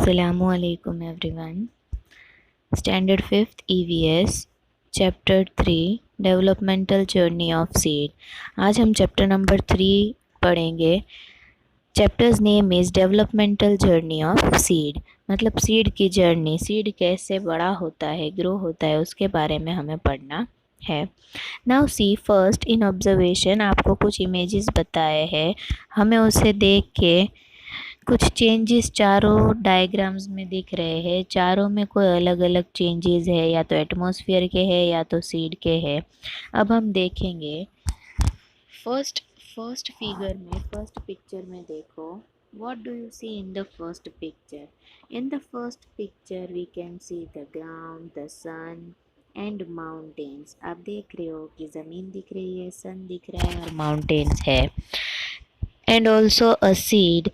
Assalamualaikum everyone. Standard 5th EVS Chapter 3 Developmental Journey of Seed. आज हम chapter number 3 पढ़ेंगे. Chapters name is developmental journey of seed. मतलब seed की journey, seed कैसे बड़ा होता है, ग्रो होता है, उसके बारे में हमें पढ़ना है. Now see first in observation आपको कुछ इमेजेस बताए हैं. हमें उसे देख के कुछ चेंजेस चारों डायग्राम्स में दिख रहे हैं. चारों में कोई अलग अलग चेंजेस है, या तो एटमॉस्फेयर के है या तो सीड के है. अब हम देखेंगे फर्स्ट फिगर में, फर्स्ट पिक्चर में देखो. What do you see in the first picture? In the first picture we can see the ground, the sun and mountains. आप देख रहे हो कि ज़मीन दिख रही है, सन दिख रहा है और माउंटेन्स है. And also a seed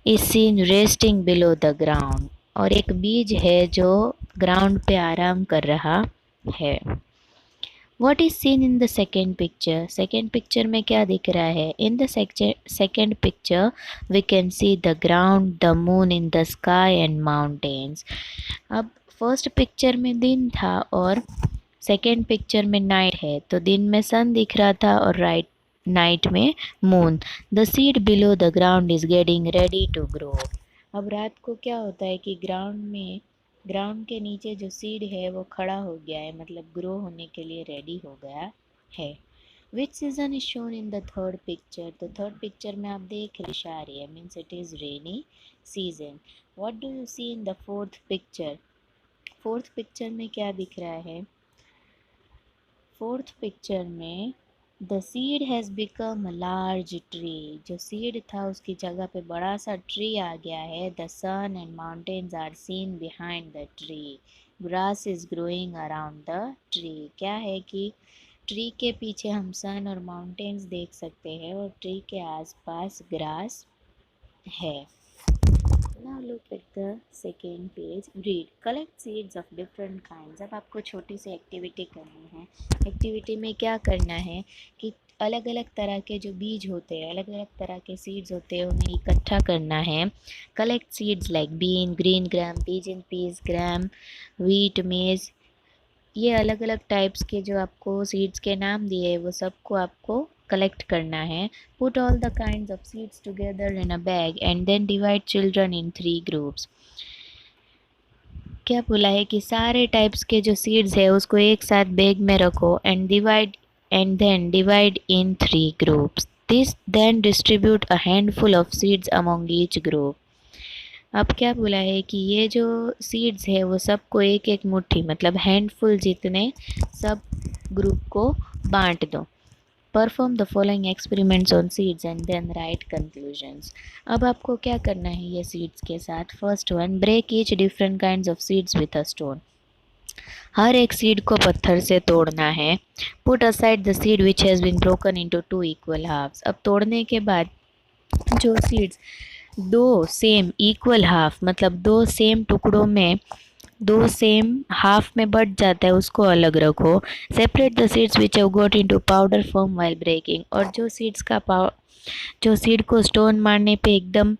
is seen resting below the ground. और एक बीज है जो ग्राउंड पे आराम कर रहा है. What is seen in the second picture? Second picture में क्या दिख रहा है? In the second picture we can see the ground, the moon in the sky and mountains. अब फर्स्ट पिक्चर में दिन था और सेकेंड पिक्चर में नाइट है. तो दिन में सन दिख रहा था और नाइट में moon. The seed below the ground is getting ready to grow. अब रात को क्या होता है कि ग्राउंड के नीचे जो सीड है वो खड़ा हो गया है, मतलब ग्रो होने के लिए रेडी हो गया है. Which season is shown in the third picture? तो थर्ड पिक्चर में आप देख बारिश आ रही है, means it is rainy season. What do you see in the fourth picture? Fourth picture में क्या दिख रहा है? फोर्थ पिक्चर में the seed has become a large tree. जो सीड था उसकी जगह पे बड़ा सा ट्री आ गया है. The sun and mountains are seen behind the tree. Grass is growing around the tree. क्या है कि ट्री के पीछे हम सन और माउंटेन्स देख सकते हैं और ट्री के आसपास ग्रास है. Now look at the second page. Read. Collect seeds of different kinds. अब आपको छोटी सी एक्टिविटी करनी है. एक्टिविटी में क्या करना है कि अलग अलग तरह के जो बीज होते हैं, अलग अलग तरह के सीड्स होते हैं, उन्हें इकट्ठा करना है. Collect seeds like bean, green gram, pigeon peas, gram, wheat, maize. ये अलग अलग टाइप्स के जो आपको सीड्स के नाम दिए हैं वो सबको आपको कलेक्ट करना है. Put all the kinds of seeds together in a bag and then divide children in 3 groups. क्या बोला है कि सारे टाइप्स के जो सीड्स है उसको एक साथ बैग में रखो and then divide in 3 groups. This then distribute a handful of seeds among each group. अब क्या बोला है कि ये जो सीड्स है वो सबको एक एक मुट्ठी, मतलब हैंडफुल जितने, सब ग्रुप को बांट दो. Perform the following experiments on seeds and then write conclusions. अब आपको क्या करना है ये सीड्स के साथ? First one, break each different kinds of seeds with a stone. हर एक सीड को पत्थर से तोड़ना है. Put aside the seed which has been broken into 2 equal halves. अब तोड़ने के बाद जो सीड्स दो सेम इक्वल हाफ, मतलब दो सेम टुकड़ों में, दो सेम हाफ में बट जाता है, उसको अलग रखो. Separate the seeds which have got into powder form while breaking. और जो सीड को स्टोन मारने पे एकदम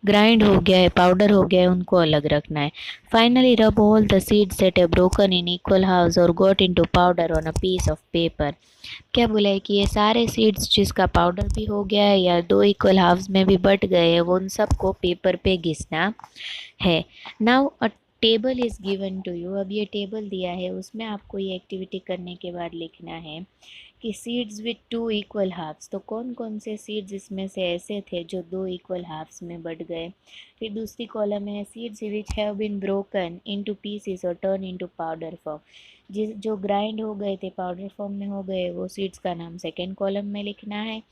ग्राइंड हो गया है, पाउडर हो गया है, उनको अलग रखना है. Finally rub all the seeds that have broken in equal halves और got into powder on a piece of paper. क्या बोला है कि ये सारे सीड्स जिसका पाउडर भी हो गया है या दो इक्वल हाफ्स में भी बट गए हैं, वो उन सबको पेपर पे घिसना है. Now a table is given to you. अब ये टेबल दिया है, उसमें आपको ये एक्टिविटी करने के बाद लिखना है कि सीड्स विथ 2 इक्वल हाफ्स. तो कौन कौन से सीड्स इसमें से ऐसे थे जो 2 इक्वल हाफ्स में बट गए. फिर दूसरी कॉलम है seeds which have been broken into pieces और टर्न इनटू पाउडर फॉर्म. जो ग्राइंड हो गए थे, पाउडर फॉर्म में हो गए, वो सीड्स का नाम सेकेंड कॉलम में लिखना है.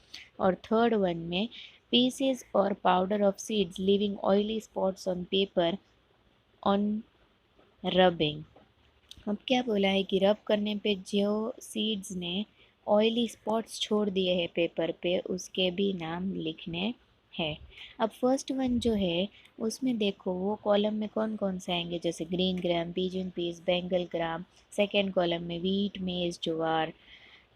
और थर्ड वन में पीसेस और powder of seeds living oily spots on paper on rubbing. अब क्या बोला है कि रब करने पे जो सीड्स ने ऑयली स्पॉट्स छोड़ दिए हैं पेपर पे, उसके भी नाम लिखने हैं. अब फर्स्ट वन जो है उसमें देखो वो कॉलम में कौन कौन से आएंगे, जैसे green gram, pigeon peas, Bengal gram. Second column में व्हीट, मेज, ज्वार.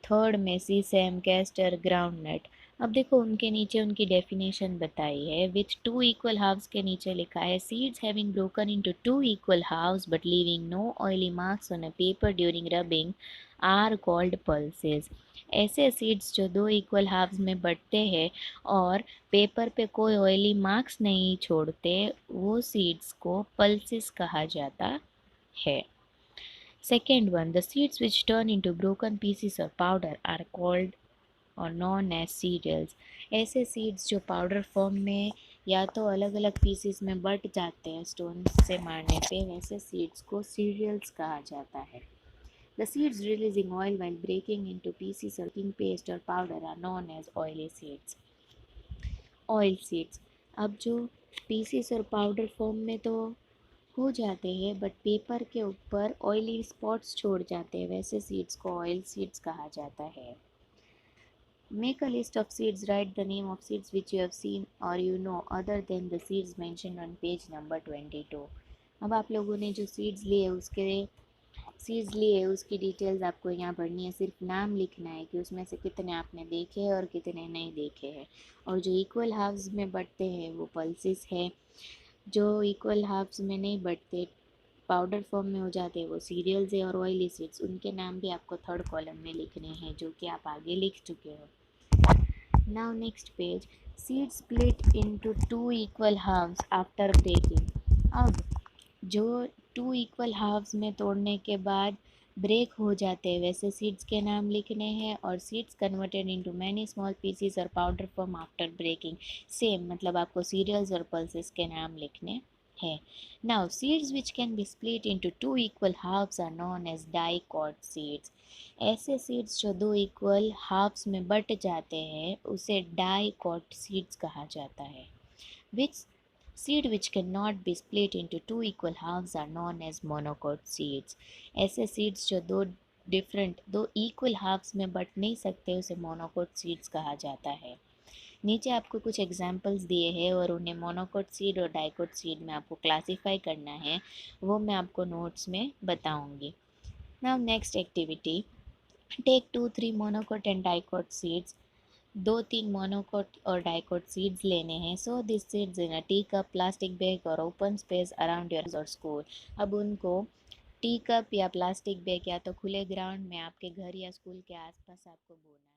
थर्ड में सीसैम, कैस्टर, ग्राउंडनट. अब देखो उनके नीचे उनकी डेफिनेशन बताई है, विच टू इक्वल हाफ्स के नीचे लिखा है seeds having broken into two equal halves but leaving no oily marks on a paper during rubbing are called pulses. ऐसे सीड्स जो दो इक्वल हाफ्स में बंटते हैं और पेपर पे कोई ऑयली मार्क्स नहीं छोड़ते, वो सीड्स को पल्सेस कहा जाता है। Second one, the seeds which turn into broken pieces of powder are called और नॉन एज सीरियल्स। ऐसे सीड्स जो पाउडर फॉर्म में या तो अलग अलग पीसेस में बट जाते हैं स्टोन से मारने पे, वैसे सीड्स को सीरियल्स कहा जाता है। The seeds releasing oil while breaking into pieces और कुकिंग पेस्ट और powder are known as oily seeds. Oil seeds, अब जो पीसेस और पाउडर फॉर्म में तो हो जाते हैं बट पेपर के ऊपर ऑयली स्पॉट्स छोड़ जाते हैं, वैसे सीड्स को ऑयल सीड्स कहा जाता है। Make a list of seeds. Write the name of seeds which you have seen or you know other than the seeds mentioned on page number 22। अब आप लोगों ने जो सीड्स लिए उसकी डिटेल्स आपको यहाँ पढ़नी है। सिर्फ नाम लिखना है कि उसमें से कितने आपने देखे हैं और कितने नहीं देखे हैं। और जो इक्वल हाफ्स में बंटते हैं वो पल्सेस है, जो इक्वल हाफ्स में नहीं बंटते पाउडर फॉर्म में हो जाते हैं वो सीरियल्स है, और ऑयली सीड्स उनके नाम भी आपको थर्ड कॉलम में लिखने हैं जो कि आप आगे लिख चुके हो। Now next page, seeds split into two equal halves after breaking। अब जो टू इक्वल हाफ्स में तोड़ने के बाद ब्रेक हो जाते हैं वैसे सीड्स के नाम लिखने हैं, और seeds converted into many small pieces और powder form after breaking, same मतलब आपको सीरियल्स और पल्सेस के नाम लिखने हैं। Now seeds which can be split into two equal halves are known as dicot seeds. ऐसे सीड्स जो दो इक्वल हाफ्स में बट जाते हैं उसे डाइकॉट सीड्स कहा जाता है। विच seed which cannot be split into two equal halves are known as monocot seeds। ऐसे सीड्स जो दो इक्वल हाफ्स में बट नहीं सकते उसे मोनोकोट सीड्स कहा जाता है। नीचे आपको कुछ एग्जाम्पल्स दिए हैं और उन्हें मोनोकोट सीड और डाइकोट सीड में आपको क्लासीफाई करना है, वो मैं आपको नोट्स में बताऊंगी। Now next activity, take 2-3 monocot and dicot seeds. दो तीन मोनोकोट और डाइकोट सीड्स लेने हैं। So this seeds in a tea cup, plastic bag और ओपन स्पेस अराउंड योर और स्कूल। अब उनको टी कप या प्लास्टिक बैग या तो खुले ग्राउंड में आपके घर या स्कूल के आसपास आपको बोना